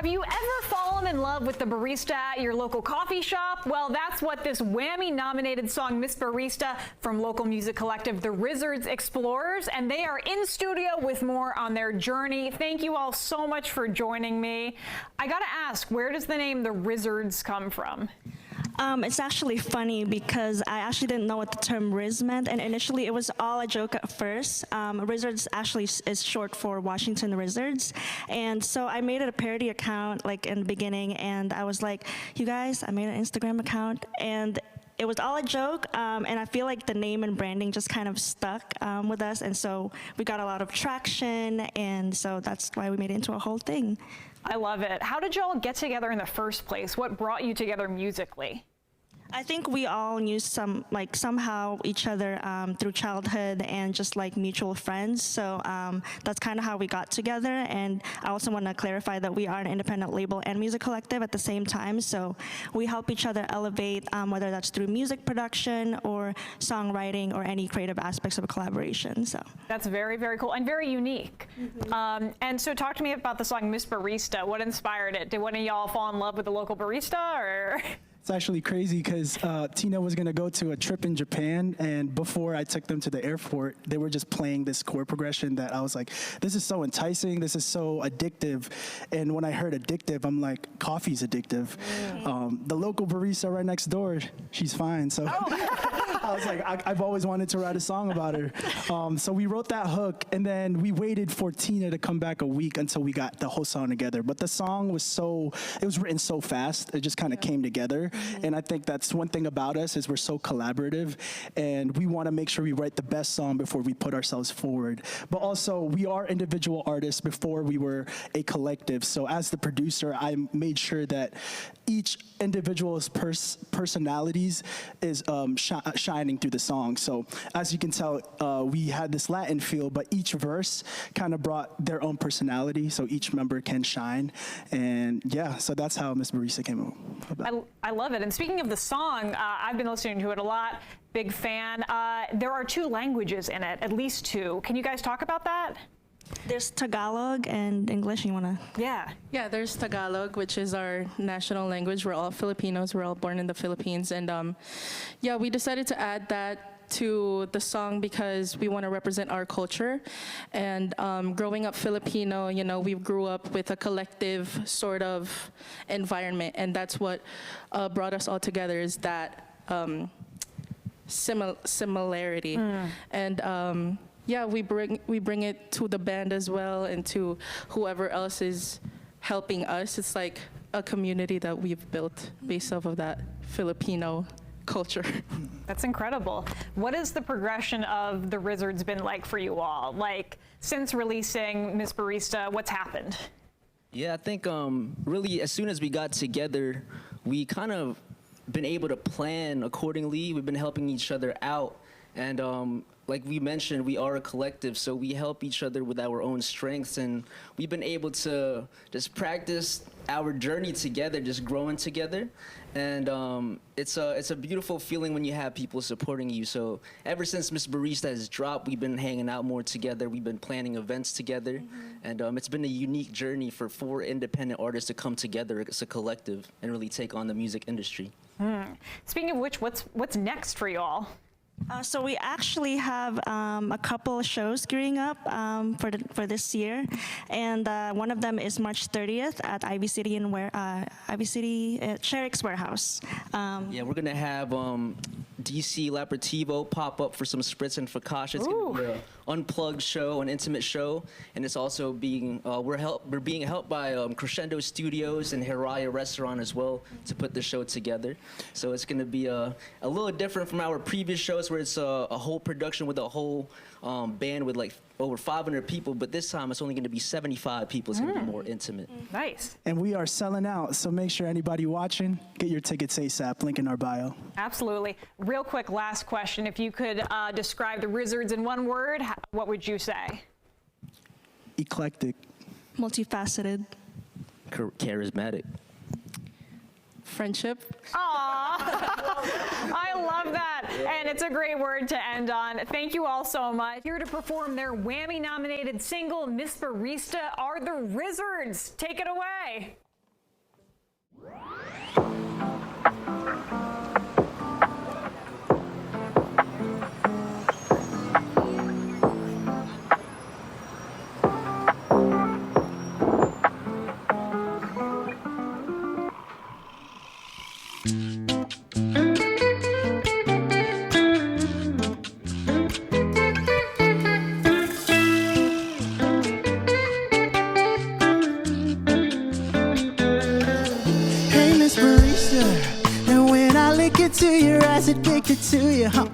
Have you ever fallen in love with the barista at your local coffee shop? Well, that's what this Whammy-nominated song, Miss Barista, from local music collective The WRIZZARDS explores, and they are in studio with more on their journey. Thank you all so much for joining me. I gotta ask, where does the name The WRIZZARDS come from? It's actually funny because I actually didn't know what the term Riz meant, and initially it was all a joke at first. Rizzards actually is short for Washington Rizzards, and so I made it a parody account like in the beginning, and I was like, you guys, I made an Instagram account, and it was all a joke, and I feel like the name and branding just kind of stuck with us, and so we got a lot of traction, and so that's why we made it into a whole thing. I love it. How did y'all get together in the first place? What brought you together musically? I think we all knew somehow each other through childhood and just like mutual friends. So that's kind of how we got together. And I also want to clarify that we are an independent label and music collective at the same time. So we help each other elevate, whether that's through music production or songwriting or any creative aspects of a collaboration. So that's very, very cool and very unique. Mm-hmm. And so talk to me about the song Miss Barista. What inspired it? Did one of y'all fall in love with the local barista, or? It's actually crazy because Tina was going to go to a trip in Japan, and before I took them to the airport, they were just playing this chord progression that I was like, this is so enticing, this is so addictive. And when I heard addictive, I'm like, coffee's addictive. The local barista right next door, she's fine. So I was like, I've always wanted to write a song about her. So we wrote that hook, and then we waited for Tina to come back a week until we got the whole song together. But the song was it was written so fast, it just kind of came together. And I think that's one thing about us is we're so collaborative, and we want to make sure we write the best song before we put ourselves forward. But also, we are individual artists before we were a collective. So as the producer, I made sure that each individual's personalities is shining through the song. So as you can tell, we had this Latin feel, but each verse kind of brought their own personality, so each member can shine. And yeah, so that's how Miss Barista came about. I love it. And speaking of the song, I've been listening to it a lot. Big fan. There are 2 languages in it, at least 2. Can you guys talk about that? There's Tagalog and English. You want to? Yeah, there's Tagalog, which is our national language. We're all Filipinos. We're all born in the Philippines. And yeah, we decided to add that to the song because we want to represent our culture. And growing up Filipino, you know, we grew up with a collective sort of environment, and that's what brought us all together, is that similarity. And yeah, we bring it to the band as well, and to whoever else is helping us. It's like a community that we've built based off of that Filipino culture. That's incredible. What has the progression of the WRIZZARDS been like for you all? Like, since releasing Miss Barista, what's happened? Yeah, I think really as soon as we got together, we kind of been able to plan accordingly. We've been helping each other out. And like we mentioned, we are a collective, so we help each other with our own strengths, and we've been able to just practice our journey together, just growing together. And it's a beautiful feeling when you have people supporting you. So ever since Miss Barista has dropped, we've been hanging out more together. We've been planning events together. And it's been a unique journey for 4 independent artists to come together as a collective and really take on the music industry. Speaking of which, what's next for y'all? So we actually have a couple of shows gearing up for this year, and one of them is March 30th at Ivy City Sherrick's Warehouse. Yeah, we're gonna have DC L'aperitivo pop up for some spritz and focaccia. It's gonna be an unplugged show, an intimate show, and it's also being we're being helped by Crescendo Studios and Hiraya Restaurant as well to put the show together. So it's gonna be a little different from our previous shows, where it's a whole production with a whole band with like over 500 people, but this time it's only going to be 75 people. It's going to be more intimate. Nice. And we are selling out, so make sure anybody watching, get your tickets ASAP, link in our bio. Absolutely. Real quick, last question. If you could describe the WRIZZARDS in one word, what would you say? Eclectic. Multifaceted. Charismatic. Friendship. Aww, I love that. And it's a great word to end on. Thank you all so much. Here to perform their Whammy-nominated single, Miss Barista, are the WRIZZARDS. Take it away. Hey, Miss Barista, and when I look into your eyes, addicted to you, huh?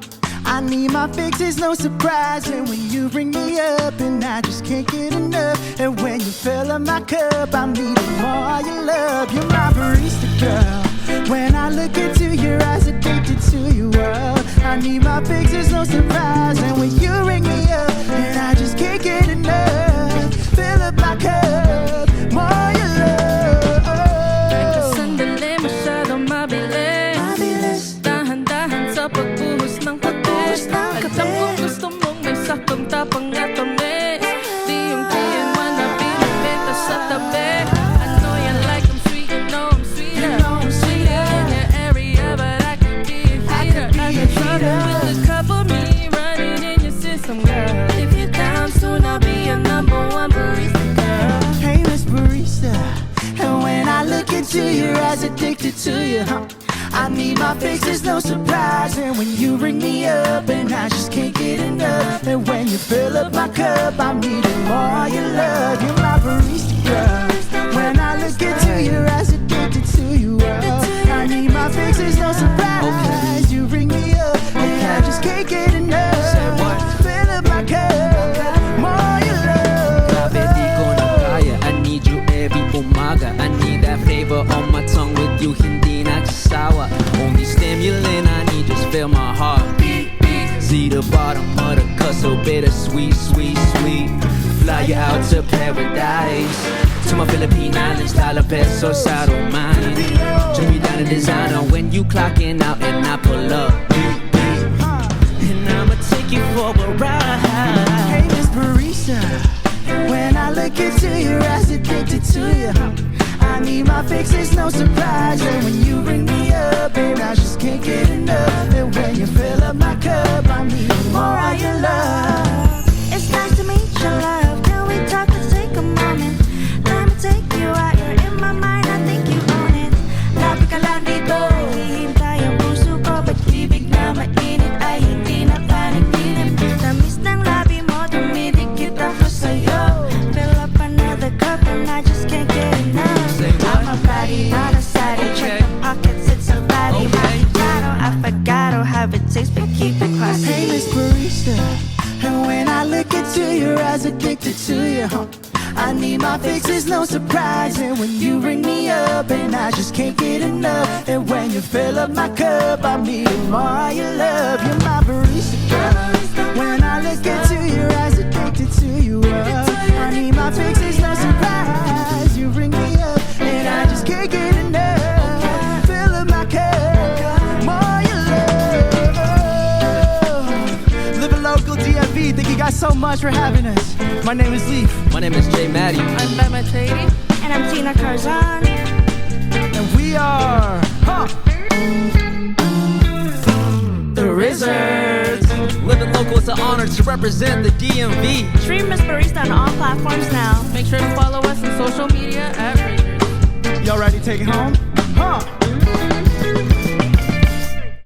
I need my fixes, no surprise. And when you bring me up, and I just can't get enough. And when you fill up my cup, I'm needing more of your love. You're my barista girl. When I look into your eyes, addicted to you, world. I need my fixes, no surprise. And when you ring me up, and I just can't get enough. Fill up my cup, more of your love. Sandali masyadong mabilis. Dahan-dahan sa pagbuhos ng kape. Alam ko gusto mong may saktong tapang at tamis. Di yung tiyan man na pinipenta sa tabi. I know you like them sweet, you know I'm sweeter. Sweeter in your area, but I could be a heater. With a cup of me running in your system, girl. If you're down soon, I'll be your number one barista, girl. Hey, Miss Barista, and when I look into your eyes, addicted to you, huh? I need my fixes, no surprise. And when you ring me up, and I just can't get enough. And when you fill up my cup, I'm needing more of your love. You're my barista girl. When I look into your eyes, addicted to you, I need my fixes, no surprise. You ring me up, and I just can't get enough. Fill up my cup, more of your love. Grabe di ko na kaya, I need you every umaga. I need that flavor on my tongue with you, hindi nagsasawa. Only stimulant I need, just feel my heart beat. See the bottom of the cup, so bittersweet, sweet, sweet. Fly you out to paradise, to my Philippine islands, dollar pesos, I don't mind. To be down in designer when you clocking out and I pull up. And I'ma take you for a ride. Hey, Miss Barista, when I look into your eyes, addicted to you. I need my fixes, no surprise. And when you bring me up, and I just can't get enough. And when you fill up my cup, I need more of your love. It's nice to meet you, love. Can we talk? Let's take a moment. Let me take you out. You're in my mind, I think you own it. Labi ka lang dito, hihintay ang puso ko. Pag-ibig na mainit ay hindi na panaginip. Tamis ng labi mo, dumidikit ako sa'yo. Fill up another cup and I just can't get enough. I'm a body, not a side. Check the pockets, it's a body. I forgot how it tastes, but keep it classy. Hey, Miss Barista, and when I look into your eyes, addicted to you, I need my fixes, no surprise. And when you ring me up, and I just can't get enough. And when you fill up my cup, I'm needing more of your love. You're my barista girl. When I look into your eyes, addicted to you, I need my fixes, no surprise. You ring me up, and I just can't get enough. Fill up my cup, more of your love. Living Local DMV, thank you guys so much for having us. My name is LEIF. My name is Matty. I'm Bema Tadey. And I'm Tina Carzon. And we are the Rizzards. Living Local, it's an honor to represent the DMV. Stream Miss Barista on all platforms now. Make sure to follow us on social media at WRIZZARDS. Y'all ready to take it home?